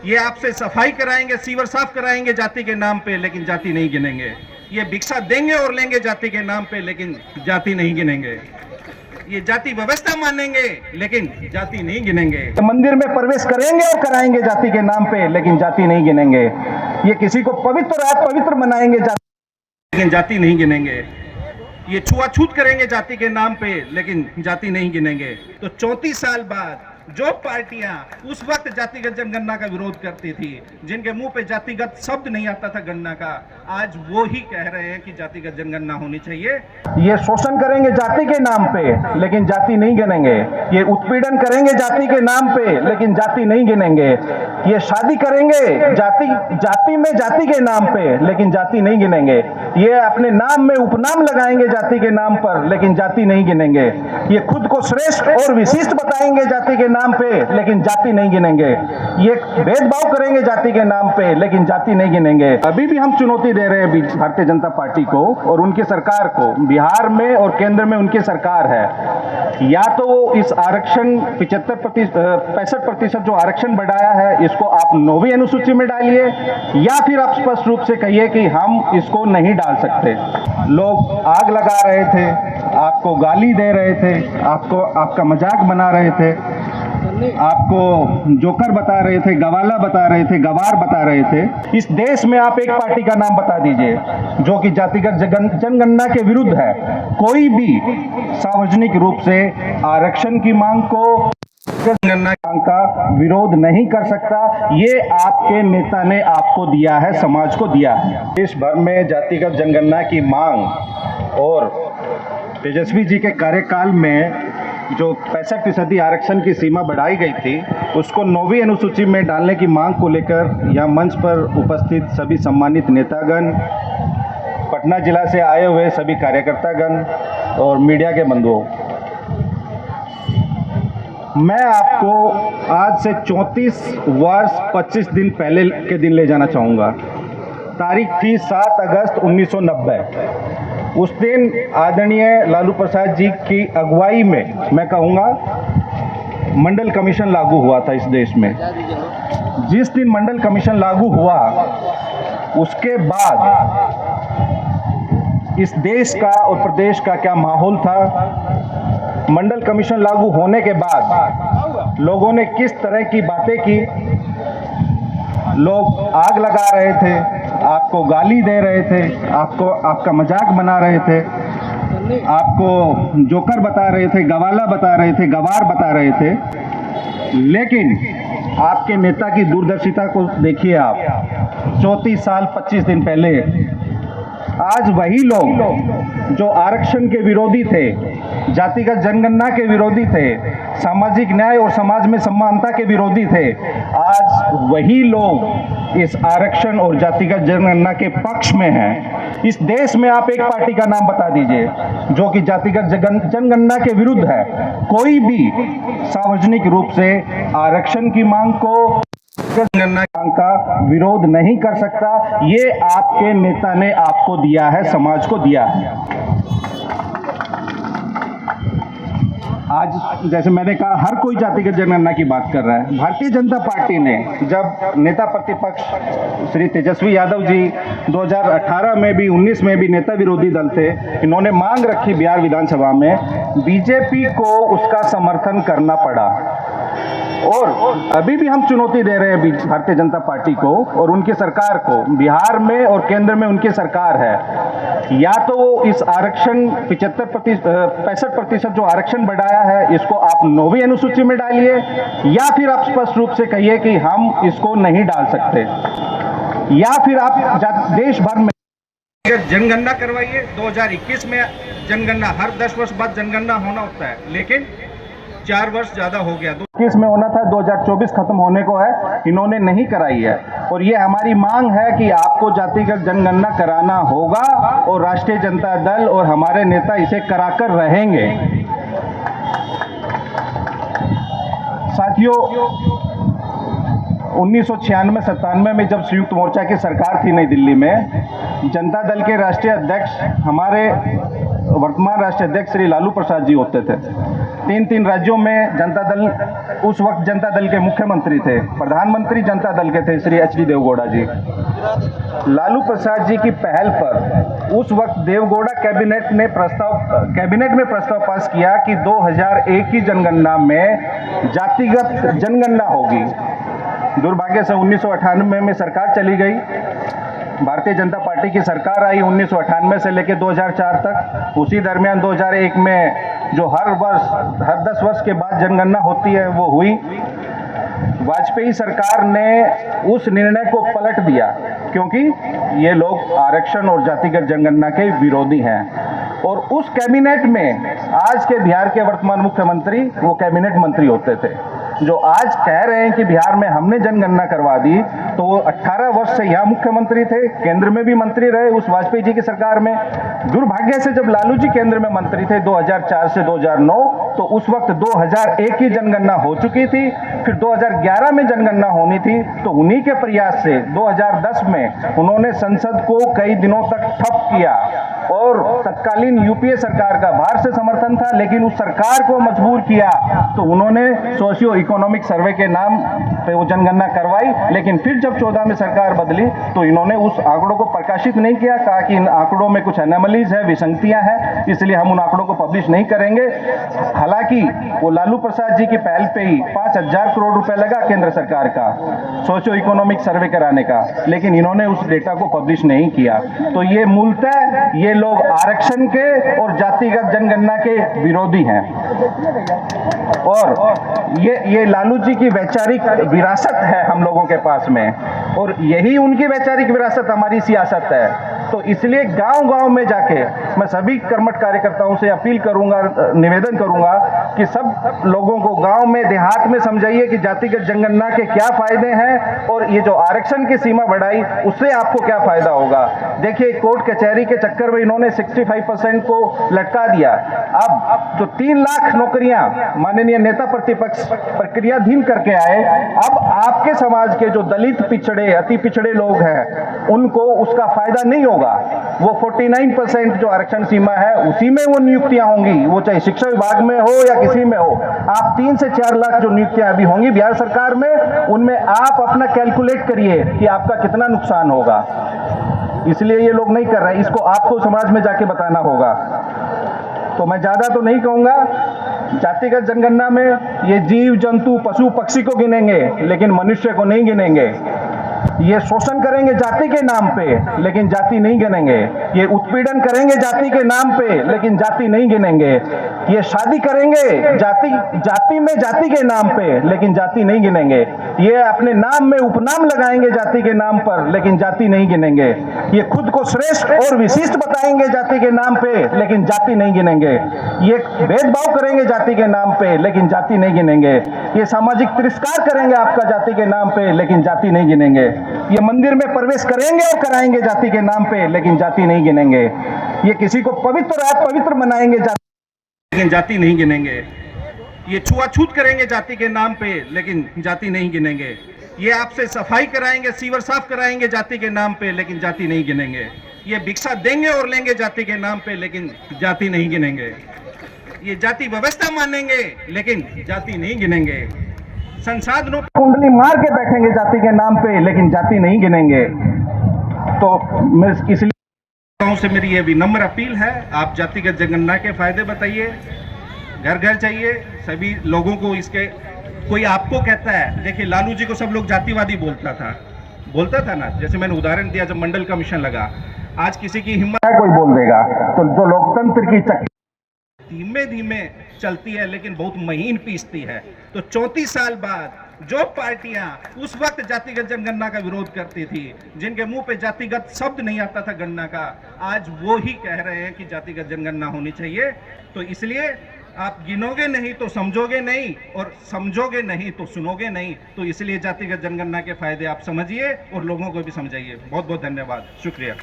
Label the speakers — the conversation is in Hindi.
Speaker 1: ये आपसे सफाई कराएंगे, सीवर साफ कराएंगे जाति के नाम पे, लेकिन जाति नहीं गिनेंगे। ये भिक्षा देंगे और लेंगे जाति के नाम पे, लेकिन जाति नहीं गिनेंगे। ये जाति व्यवस्था मानेंगे, लेकिन जाति नहीं गिनेंगे। मंदिर में प्रवेश करेंगे और कराएंगे जाति के नाम पे, लेकिन जाति नहीं गिनेंगे। ये किसी को पवित्र मनाएंगे लेकिन जाति नहीं गिनेंगे। ये छुआछूत करेंगे जाति के नाम पे, लेकिन जाति नहीं गिनेंगे। तो 34 साल बाद जो पार्टियां उस वक्त जातिगत जनगणना का विरोध करती थी, जिनके मुंह पे जातिगत शब्द नहीं आता था गणना का, आज वो ही कह रहे हैं कि जातिगत जनगणना होनी चाहिए। ये शोषण करेंगे जाति के नाम पे, लेकिन जाति नहीं गिनेंगे। ये उत्पीड़न करेंगे जाति के नाम पे, लेकिन जाति नहीं गिनेंगे। ये शादी करेंगे जाति में जाति के नाम पे, लेकिन जाति नहीं गिनेंगे। ये अपने नाम में उपनाम लगाएंगे जाति के नाम पर, लेकिन जाति नहीं गिनेंगे। ये खुद को श्रेष्ठ और विशिष्ट बताएंगे जाति के नाम पे, लेकिन जाति नहीं गिनेंगे। ये भेदभाव करेंगे जाति के नाम पे, लेकिन जाति नहीं गिनेंगे। अभी भी हम चुनौती दे रहे हैं भारतीय जनता पार्टी को और उनकी सरकार को। बिहार में और केंद्र में उनकी सरकार है, या तो वो इस आरक्षण 65% जो आरक्षण बढ़ाया है, इसको आप 9वीं अनुसूची में डालिए, या फिर आप स्पष्ट रूप से कहिए कि हम इसको नहीं डाल सकते। लोग आग लगा रहे थे, आपको गाली दे रहे थे, आपका मजाक बना रहे थे, आपको जोकर बता रहे थे, गवाला बता रहे थे, गवार बता रहे थे। इस देश में आप एक पार्टी का नाम बता दीजिए जो कि जातिगत जनगणना के विरुद्ध है। कोई भी सार्वजनिक रूप से आरक्षण की मांग को, जनगणना का विरोध नहीं कर सकता। ये आपके नेता ने आपको दिया है, समाज को दिया है। देश भर में जातिगत जनगणना की मांग और तेजस्वी जी के कार्यकाल में जो 65% आरक्षण की सीमा बढ़ाई गई थी, उसको 9वीं अनुसूची में डालने की मांग को लेकर यह मंच पर उपस्थित सभी सम्मानित नेतागण, पटना जिला से आए हुए सभी कार्यकर्तागण और मीडिया के बंधुओं, मैं आपको आज से 34 वर्ष 25 दिन पहले के दिन ले जाना चाहूँगा। तारीख थी 7 अगस्त 1990। उस दिन आदरणीय लालू प्रसाद जी की अगुवाई में, मैं कहूँगा, मंडल कमीशन लागू हुआ था इस देश में। जिस दिन मंडल कमीशन लागू हुआ, उसके बाद इस देश का और प्रदेश का क्या माहौल था। मंडल कमीशन लागू होने के बाद लोगों ने किस तरह की बातें की। लोग आग लगा रहे थे, आपको गाली दे रहे थे, आपका मजाक बना रहे थे, आपको जोकर बता रहे थे, गवाला बता रहे थे, गवार बता रहे थे। लेकिन आपके नेता की दूरदर्शिता को देखिए आप। 34 साल 25 दिन पहले आज वही लोग जो आरक्षण के विरोधी थे, जातिगत जनगणना के विरोधी थे, सामाजिक न्याय और समाज में समानता के विरोधी थे, आज वही लोग इस आरक्षण और जातिगत जनगणना के पक्ष में हैं। इस देश में आप एक पार्टी का नाम बता दीजिए जो कि जातिगत जनगणना के विरुद्ध है। कोई भी सार्वजनिक रूप से आरक्षण की मांग को, जनगणना का विरोध नहीं कर सकता। ये आपके नेता ने आपको दिया है, समाज को दिया है। आज जैसे मैंने कहा, हर कोई जातिगत जनगणना की बात कर रहा है। भारतीय जनता पार्टी ने, जब नेता प्रतिपक्ष श्री तेजस्वी यादव जी 2018 में भी 19 में भी नेता विरोधी दल थे, इन्होंने मांग रखी बिहार विधानसभा में, बीजेपी को उसका समर्थन करना पड़ा। और अभी भी हम चुनौती दे रहे हैं भारतीय जनता पार्टी को और उनकी सरकार को। बिहार में और केंद्र में उनकी सरकार है, या तो वो इस आरक्षण 65% जो आरक्षण बढ़ाया है, इसको आप 9वीं अनुसूची में डालिए, या फिर आप स्पष्ट रूप से कहिए कि हम इसको नहीं डाल सकते, या फिर आप देश भर में जनगणना करवाइए। 2021 में जनगणना, हर 10 वर्ष बाद जनगणना होना होता है, लेकिन 4 वर्ष ज्यादा हो गया। 2021 में होना था, 2024 खत्म होने को है, इन्होंने नहीं कराई है। और ये हमारी मांग है कि आपको जातिगत जनगणना कराना होगा और राष्ट्रीय जनता दल और हमारे नेता इसे कराकर रहेंगे। साथियों, 1996-97 में जब संयुक्त मोर्चा की सरकार थी नई दिल्ली में, जनता दल के राष्ट्रीय अध्यक्ष, हमारे वर्तमान राष्ट्रीय अध्यक्ष श्री लालू प्रसाद जी होते थे। तीन राज्यों में जनता दल, उस वक्त जनता दल के मुख्यमंत्री थे, प्रधानमंत्री जनता दल के थे श्री एच डी देवगौड़ा जी। लालू प्रसाद जी की पहल पर उस वक्त देवगौड़ा कैबिनेट में प्रस्ताव पास किया कि 2001 की जनगणना में जातिगत जनगणना होगी। दुर्भाग्य से 1998 में सरकार चली गई, भारतीय जनता पार्टी की सरकार आई 1998 से लेकर 2004 तक। उसी दरमियान 2001 में जो हर 10 वर्ष के बाद जनगणना होती है वो हुई। वाजपेयी सरकार ने उस निर्णय को पलट दिया क्योंकि ये लोग आरक्षण और जातिगत जनगणना के विरोधी हैं। और उस कैबिनेट में आज के बिहार के वर्तमान मुख्यमंत्री वो कैबिनेट मंत्री होते थे, जो आज कह रहे हैं कि बिहार में हमने जनगणना करवा दी, तो वो 18 वर्ष से यहाँ मुख्यमंत्री थे, केंद्र में भी मंत्री रहे उस वाजपेयी जी की सरकार में। दुर्भाग्य से जब लालू जी केंद्र में मंत्री थे 2004 से 2009, तो उस वक्त 2001 की जनगणना हो चुकी थी, फिर 2011 में जनगणना होनी थी। तो उन्हीं के प्रयास से 2010 में उन्होंने संसद को कई दिनों तक ठप किया और तत्कालीन यूपीए सरकार का बाहर से समर्थन था, लेकिन उस सरकार को मजबूर किया तो उन्होंने सोशियो इकोनॉमिक सर्वे के नाम पे वो जनगणना करवाई। लेकिन फिर जब 14 में सरकार बदली तो इन्होंने उस आंकड़ों को प्रकाशित नहीं किया, कहा कि इन आंकड़ों में कुछ एनोमलीज है, विसंगतियां हैं, इसलिए हम उन आंकड़ों को पब्लिश नहीं करेंगे। हालांकि वो लालू प्रसाद जी की पहल पे ही 5,000 करोड़ रुपए लगा केंद्र सरकार का सोशियो इकोनॉमिक सर्वे कराने का, लेकिन इन्होंने उस डेटा को पब्लिश नहीं किया। तो ये मूलतः ये लोग आरक्षण के और जातिगत जनगणना के विरोधी हैं। और ये लालू जी की वैचारिक विरासत है हम लोगों के पास में, और यही उनकी वैचारिक विरासत हमारी सियासत है। तो इसलिए गांव-गांव में जाके मैं सभी कर्मठ कार्यकर्ताओं से अपील करूंगा, निवेदन करूंगा कि सब लोगों को गांव में, देहात में समझाइए कि जातिगत जनगणना के क्या फायदे हैं और ये जो आरक्षण की सीमा बढ़ाई उससे आपको क्या फायदा होगा। देखिए, कोर्ट कचहरी के चक्कर में इन्होंने 65% को लटका दिया। अब जो 3 लाख नौकरियां माननीय नेता प्रतिपक्ष प्रक्रियाधीन करके आए, अब आपके समाज के जो दलित, पिछड़े, अति पिछड़े लोग हैं उनको उसका फायदा नहीं होगा। वो 49% जो आरक्षण सीमा है उसी में वो नियुक्तियां होंगी, वो चाहे शिक्षा विभाग में हो या किसी में हो। आप 3 से 4 लाख जो नियुक्तियां अभी होंगी बिहार सरकार में, उनमें आप अपना कैलकुलेट करिए कि आपका कितना नुकसान होगा। इसलिए ये लोग नहीं कर रहे हैं, इसको आपको समाज में जाके बताना होगा। तो मैं ज्यादा तो नहीं कहूंगा। जातिगत जनगणना में ये जीव जंतु पशु पक्षी को गिनेंगे लेकिन मनुष्य को नहीं गिनेंगे। ये शोषण करेंगे जाति के नाम पे लेकिन जाति नहीं गिनेंगे। ये उत्पीड़न करेंगे जाति के नाम पे लेकिन जाति नहीं गिनेंगे। ये शादी करेंगे जाति में जाति के नाम पे लेकिन जाति नहीं गिनेंगे। ये अपने नाम में उपनाम लगाएंगे जाति के नाम पर लेकिन जाति नहीं गिनेंगे। ये खुद को श्रेष्ठ और विशिष्ट बताएंगे जाति के नाम पे लेकिन जाति नहीं गिनेंगे। ये भेदभाव करेंगे जाति के नाम पे लेकिन जाति नहीं गिनेंगे। ये सामाजिक तिरस्कार करेंगे आपका जाति के नाम पे लेकिन जाति नहीं गिनेंगे। ये मंदिर में प्रवेश करेंगे और कराएंगे जाति के नाम पे लेकिन जाति नहीं गिनेंगे। ये किसी को पवित्र मनाएंगे लेकिन जाति नहीं गिनेंगे। ये छुआछूत करेंगे जाति के नाम पे लेकिन जाति नहीं गिनेंगे। ये आपसे सफाई कराएंगे, सीवर साफ कराएंगे जाति के नाम पे लेकिन जाति नहीं गिनेंगे। ये भिक्षा देंगे और लेंगे जाति के नाम पे लेकिन जाति नहीं गिनेंगे। ये जाति व्यवस्था मानेंगे लेकिन जाति नहीं गिनेंगे। संसाधनों कुंडली मार के बैठेंगे जाति के नाम पे लेकिन जाति नहीं गिनेंगे। तो मैं इसलिए से मेरी ये विनम्र अपील है, आप जातिगत जनगणना के फायदे बताइए, घर घर चाहिए सभी लोगों को। इसके कोई आपको कहता है, देखिए लालू जी को सब लोग जातिवादी बोलता था ना, जैसे मैंने उदाहरण दिया जब मंडल कमीशन लगा। आज किसी की हिम्मत है कोई बोल देगा, तो जो लोकतंत्र की धीमे धीमे चलती है लेकिन बहुत महीन पीसती है। तो 34 साल बाद जो पार्टियां उस वक्त जातिगत जनगणना का विरोध करती थी, जिनके मुंह पे जातिगत शब्द नहीं आता था गणना का, आज वो ही कह रहे हैं कि जातिगत जनगणना होनी चाहिए। तो इसलिए आप गिनोगे नहीं तो समझोगे नहीं, और समझोगे नहीं तो सुनोगे नहीं। तो इसलिए जातिगत जनगणना के फायदे आप समझिए और लोगों को भी समझाइए। बहुत बहुत धन्यवाद, शुक्रिया।